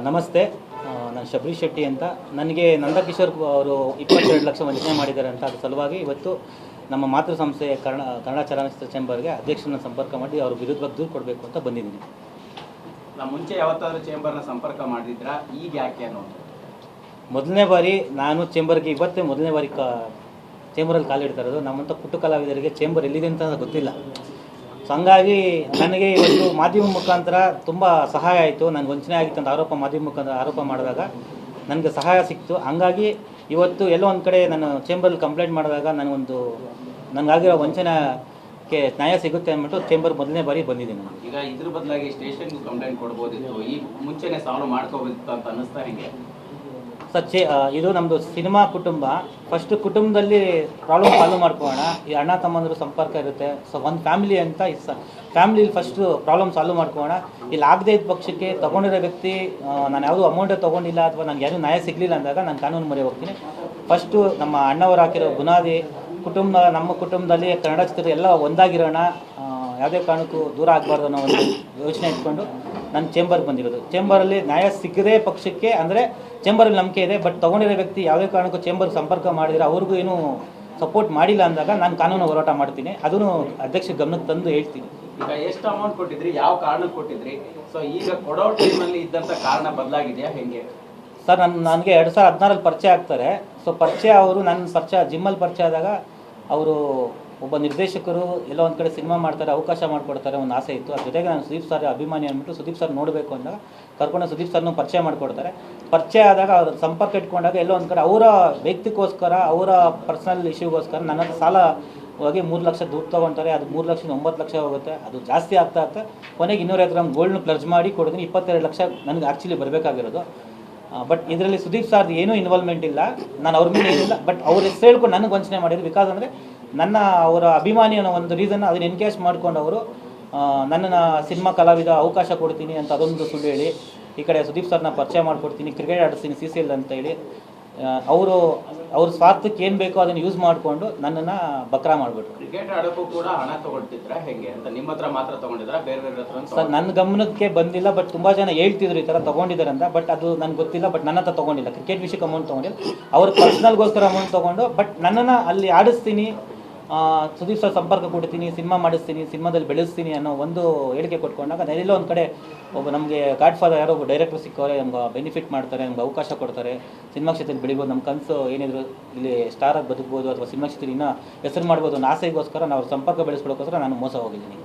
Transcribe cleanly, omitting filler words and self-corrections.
ನಮಸ್ತೆ. ನಾನು ಶಬರೀಶ್ ಶೆಟ್ಟಿ ಅಂತ. ನನಗೆ ನಂದಕಿಶೋರ್ ಅವರು 22 ಲಕ್ಷ ವಂಚನೆ ಮಾಡಿದ್ದಾರೆ ಅಂತ ಅದ್ರ ಸಲುವಾಗಿ ಇವತ್ತು ನಮ್ಮ ಮಾತೃ ಸಂಸ್ಥೆ ಕನ್ನಡ ಚಲನಚಿತ್ರ ಚೇಂಬರ್ಗೆ ಅಧ್ಯಕ್ಷರನ್ನ ಸಂಪರ್ಕ ಮಾಡಿ ಅವ್ರ ವಿರುದ್ಧವಾಗಿ ದೂರು ಕೊಡಬೇಕು ಅಂತ ಬಂದಿದ್ದೀನಿ. ನಾವು ಮುಂಚೆ ಯಾವತ್ತಾದ್ರೂ ಚೇಂಬರ್ನ ಸಂಪರ್ಕ ಮಾಡಿದ್ರಾ? ಈಗ ಯಾಕೆ ಅನ್ನೋದು ಮೊದಲನೇ ಬಾರಿ ನಾನು ಚೇಂಬರ್ಗೆ ಇವತ್ತೇ ಮೊದಲನೇ ಬಾರಿ ಚೇಂಬರಲ್ಲಿ ಕಾಲಿಡ್ತಾ ಇರೋದು. ನಮ್ಮಂಥ ಪುಟ್ಟ ಕಲಾವಿದರಿಗೆ ಚೇಂಬರ್ ಎಲ್ಲಿದೆ ಅಂತ ಗೊತ್ತಿಲ್ಲ. ಸೊ ಹಂಗಾಗಿ ನನಗೆ ಇವತ್ತು ಮಾಧ್ಯಮ ಮುಖಾಂತರ ತುಂಬ ಸಹಾಯ ಆಯಿತು. ನನಗೆ ವಂಚನೆ ಆಗಿತ್ತು ಅಂತ ಮಾಧ್ಯಮ ಮುಖಾಂತರ ಆರೋಪ ಮಾಡಿದಾಗ ನನಗೆ ಸಹಾಯ ಸಿಕ್ತು. ಹಂಗಾಗಿ ಇವತ್ತು ಎಲ್ಲೋ ಒಂದು ಕಡೆ ನಾನು ಚೇಂಬರಲ್ಲಿ ಕಂಪ್ಲೇಂಟ್ ಮಾಡಿದಾಗ ನನಗಾಗಿರೋ ವಂಚನೆಗೆ ನ್ಯಾಯ ಸಿಗುತ್ತೆ ಅಂದ್ಬಿಟ್ಟು ಚೇಂಬರ್ ಮೊದಲನೇ ಬಾರಿ ಬಂದಿದ್ದೀನಿ ನಾನು. ಈಗ ಇದ್ರ ಬದಲಾಗಿ ಸ್ಟೇಷನ್ಗೆ ಕಂಪ್ಲೇಂಟ್ ಕೊಡ್ಬೋದಿತ್ತು, ಈ ಮುಂಚೆನೇ ಸಾಲ್ವ್ ಮಾಡ್ಕೋಬೋದಿತ್ತು ಅಂತ ಅನ್ನಿಸ್ತಾ ಹೆಂಗೆ ಸರ್? ಇದು ನಮ್ಮದು ಸಿನಿಮಾ ಕುಟುಂಬ. ಫಸ್ಟ್ ಕುಟುಂಬದಲ್ಲಿ ಪ್ರಾಬ್ಲಮ್ ಸಾಲ್ವ್ ಮಾಡ್ಕೊಳ್ಳೋಣ. ಈ ಅಣ್ಣ ತಮ್ಮಂದರು ಸಂಪರ್ಕ ಇರುತ್ತೆ. ಸೊ ಒಂದು ಫ್ಯಾಮಿಲಿ ಅಂತ ಫ್ಯಾಮಿಲಿಲಿ ಫಸ್ಟು ಪ್ರಾಬ್ಲಮ್ ಸಾಲ್ವ್ ಮಾಡ್ಕೊಳ್ಳೋಣ. ಇಲ್ಲಿ ಆಗದೇ ಇದ್ದ ಪಕ್ಷಕ್ಕೆ ತೊಗೊಂಡಿರೋ ವ್ಯಕ್ತಿ ನಾನು ಯಾವುದೂ ಅಮೌಂಟೇ ತೊಗೊಂಡಿಲ್ಲ ಅಥವಾ ನನಗೆ ಯಾರೂ ನ್ಯಾಯ ಸಿಗಲಿಲ್ಲ ಅಂದಾಗ ನಾನು ಕಾನೂನು ಮೊರೆ ಹೋಗ್ತೀನಿ. ಫಸ್ಟು ನಮ್ಮ ಅಣ್ಣವರು ಹಾಕಿರೋ ಬುನಾದಿ ನಮ್ಮ ಕುಟುಂಬದಲ್ಲಿ ಕನ್ನಡ ಚಿತ್ರ ಎಲ್ಲ ಒಂದಾಗಿರೋಣ, ಯಾವುದೇ ಕಾರಣಕ್ಕೂ ದೂರ ಆಗಬಾರ್ದು ಅನ್ನೋ ಒಂದು ಯೋಚನೆ ಇಟ್ಕೊಂಡು ನಾನು ಚೇಂಬರ್ಗೆ ಬಂದಿರೋದು. ಚೇಂಬರಲ್ಲಿ ನ್ಯಾಯ ಸಿಗದೇ ಪಕ್ಷಕ್ಕೆ ಅಂದರೆ ಚೇಂಬರಲ್ಲಿ ನಂಬಿಕೆ ಇದೆ, ಬಟ್ ತೊಗೊಂಡಿರೋ ವ್ಯಕ್ತಿ ಯಾವುದೇ ಕಾರಣಕ್ಕೂ ಚೇಂಬರ್ಗೆ ಸಂಪರ್ಕ ಮಾಡಿದರೆ ಅವ್ರಿಗೂ ಏನೂ ಸಪೋರ್ಟ್ ಮಾಡಿಲ್ಲ ಅಂದಾಗ ನಾನು ಕಾನೂನು ಹೋರಾಟ ಮಾಡ್ತೀನಿ. ಅದನ್ನು ಅಧ್ಯಕ್ಷ ಗಮನಕ್ಕೆ ತಂದು ಹೇಳ್ತೀನಿ. ಈಗ ಎಷ್ಟು ಅಮೌಂಟ್ ಕೊಟ್ಟಿದ್ರಿ, ಯಾವ ಕಾರಣಕ್ಕೆ ಕೊಟ್ಟಿದ್ರಿ? ಸೊ ಈಗ ಕೊಡೋ ಟೈಮಲ್ಲಿ ಇದ್ದಂಥ ಕಾರಣ ಬದಲಾಗಿದೆಯಾ ಹೆಂಗೆ? ಸರ್ ನನಗೆ 2016 ಪರಿಚಯ ಆಗ್ತಾರೆ. ಸೊ ಪರಿಚಯ ಅವರು ನನ್ನ ಜಿಮ್ಮಲ್ಲಿ ಪರಿಚಯ ಆದಾಗ ಅವರು ಒಬ್ಬ ನಿರ್ದೇಶಕರು ಎಲ್ಲೋ ಒಂದು ಕಡೆ ಸಿನಿಮಾ ಮಾಡ್ತಾರೆ, ಅವಕಾಶ ಮಾಡಿಕೊಡ್ತಾರೆ, ಒಂದು ಆಸೆ ಇತ್ತು. ಅದ್ರ ಜೊತೆಗೆ ನಾನು ಸುದೀಪ್ ಸರ್ ಅಭಿಮಾನಿ ಅಂದ್ಬಿಟ್ಟು ಸುದೀಪ್ ಸರ್ ನೋಡಬೇಕು ಅಂದಾಗ ಕರ್ಕೊಂಡು ಸುದೀಪ್ ಸರ್ನೂ ಪರಿಚಯ ಮಾಡಿಕೊಡ್ತಾರೆ. ಪರಿಚಯ ಆದಾಗ ಅವ್ರ ಸಂಪರ್ಕ ಇಟ್ಕೊಂಡಾಗ ಎಲ್ಲೋ ಒಂದು ಕಡೆ ಅವರ ವ್ಯಕ್ತಿಗೋಸ್ಕರ ಅವರ ಪರ್ಸನಲ್ ಇಶ್ಯೂಗೋಸ್ಕರ ನನ್ನ ಹತ್ರ ಸಾಲ ಹೋಗಿ 3 ಲಕ್ಷ ದುಡ್ಡು ತೊಗೊಳ್ತಾರೆ. ಅದು 3 ಲಕ್ಷ 9 ಲಕ್ಷ ಹೋಗುತ್ತೆ. ಅದು ಜಾಸ್ತಿ ಆಗ್ತಾ ಕೊನೆಗೆ 250 ಗ್ರಾಮ್ ಗೋಲ್ಡ್ನ ಪ್ಲರ್ಜ್ ಮಾಡಿ ಕೊಡ್ತೀನಿ. 22 ಲಕ್ಷ ನನಗೆ ಆ್ಯಕ್ಚುಲಿ ಬರಬೇಕಾಗಿರೋದು. ಬಟ್ ಇದರಲ್ಲಿ ಸುದೀಪ್ ಸರ್ದು ಏನೂ ಇನ್ವಾಲ್ವ್ಮೆಂಟ್ ಇಲ್ಲ, ನಾನು ಅವ್ರ ಮೇಲೆ ಏನಿಲ್ಲ. ಬಟ್ ಅವ್ರ ಹೆಸರು ಹೇಳ್ಕೊಂಡು ನನಗೆ ವಂಚನೆ ಮಾಡಿದ್ರು. ಬಿಕಾಸ್ ಅಂದರೆ ಅವರ ಅಭಿಮಾನಿ ಅನ್ನೋ ಒಂದು ರೀಸನ್ ಅದನ್ನು ಎನ್ಕ್ಯಾಶ್ ಮಾಡ್ಕೊಂಡು ಅವರು ನನ್ನನ್ನು ಸಿನಿಮಾ ಕಲಾವಿದ ಅವಕಾಶ ಕೊಡ್ತೀನಿ ಅಂತ ಅದೊಂದು ಸುಳ್ಳು ಹೇಳಿ, ಈ ಕಡೆ ಸುದೀಪ್ ಸರ್ನ ಪರಿಚಯ ಮಾಡಿಕೊಡ್ತೀನಿ, ಕ್ರಿಕೆಟ್ ಆಡಿಸ್ತೀನಿ CCL ಅಂತ ಹೇಳಿ ಅವ್ರ ಸ್ವಾರ್ಥಕ್ಕೆ ಏನು ಬೇಕೋ ಅದನ್ನು ಯೂಸ್ ಮಾಡಿಕೊಂಡು ನನ್ನನ್ನು ಬಕ್ರಾ ಮಾಡಿಬಿಟ್ರು. ಕ್ರಿಕೆಟ್ ಆಡೋಕ್ಕೂ ಕೂಡ ಹಣ ತೊಗೊಳ್ತಿದ್ರ ಹೆಂಗೆ ಅಂತ? ನಿಮ್ಮ ಹತ್ರ ಮಾತ್ರ ತೊಗೊಂಡಿದ್ರ, ಬೇರೆ ಹತ್ರ? ಸರ್ ನನ್ನ ಗಮನಕ್ಕೆ ಬಂದಿಲ್ಲ. ಬಟ್ ತುಂಬ ಜನ ಹೇಳ್ತಿದ್ರು ಈ ಥರ ತೊಗೊಂಡಿದ್ದಾರೆ ಅಂತ. ಬಟ್ ಅದು ನನಗೆ ಗೊತ್ತಿಲ್ಲ. ಬಟ್ ನನ್ನ ಹತ್ರ ತೊಗೊಂಡಿಲ್ಲ, ಕ್ರಿಕೆಟ್ ವಿಷಯಕ್ಕೆ ಅಮೌಂಟ್ ತೊಗೊಂಡಿಲ್ಲ. ಅವ್ರ ಪರ್ಸ್ನಲ್ಗೋಸ್ಕರ ಅಮೌಂಟ್ ತೊಗೊಂಡು ಬಟ್ ನನ್ನನ್ನು ಅಲ್ಲಿ ಆಡಿಸ್ತೀನಿ, ಸುದೀಪ್ ಸರ್ ಸಂಪರ್ಕ ಕೊಡ್ತೀನಿ, ಸಿನಿಮಾ ಮಾಡಿಸ್ತೀನಿ, ಸಿನಿಮಾದಲ್ಲಿ ಬೆಳೆಸ್ತೀನಿ ಅನ್ನೋ ಒಂದು ಹೇಳಿಕೆ ಕೊಟ್ಕೊಂಡಾಗ ಎಲ್ಲೋ ಒಂದು ಕಡೆ ನಮಗೆ ಗಾಡ್ ಫಾದರ್ ಯಾರೋ ಒಬ್ಬ ಡೈರೆಕ್ಟರ್ ಸಿಕ್ಕವ್ರೆ, ನಮ್ಗೆ ಬೆನಿಫಿಟ್ ಮಾಡ್ತಾರೆ, ನಮ್ಗೆ ಅವಕಾಶ ಕೊಡ್ತಾರೆ, ಸಿನಿಮಾ ಕ್ಷೇತ್ರದಲ್ಲಿ ಬೆಳಿಬೋದು, ನಮ್ಮ ಕನಸು ಏನಿದ್ರು ಇಲ್ಲಿ ಸ್ಟಾರಾಗಿ ಬದುಕ್ಬೋದು ಅಥವಾ ಸಿನಿಮಾ ಕ್ಷೇತ್ರದಲ್ಲಿ ಇನ್ನೂ ಹೆಸರು ಮಾಡ್ಬೋದು ಅನ್ನೋ ಆಸೆಗೋಸ್ಕರ ನಾವು ಸಂಪರ್ಕ ಬೆಳೆಸ್ಕೊಳ್ಳೋಕ್ಕೋಸ್ಕರ ನಾನು ಮೋಸ ಹೋಗಿದ್ದೀನಿ.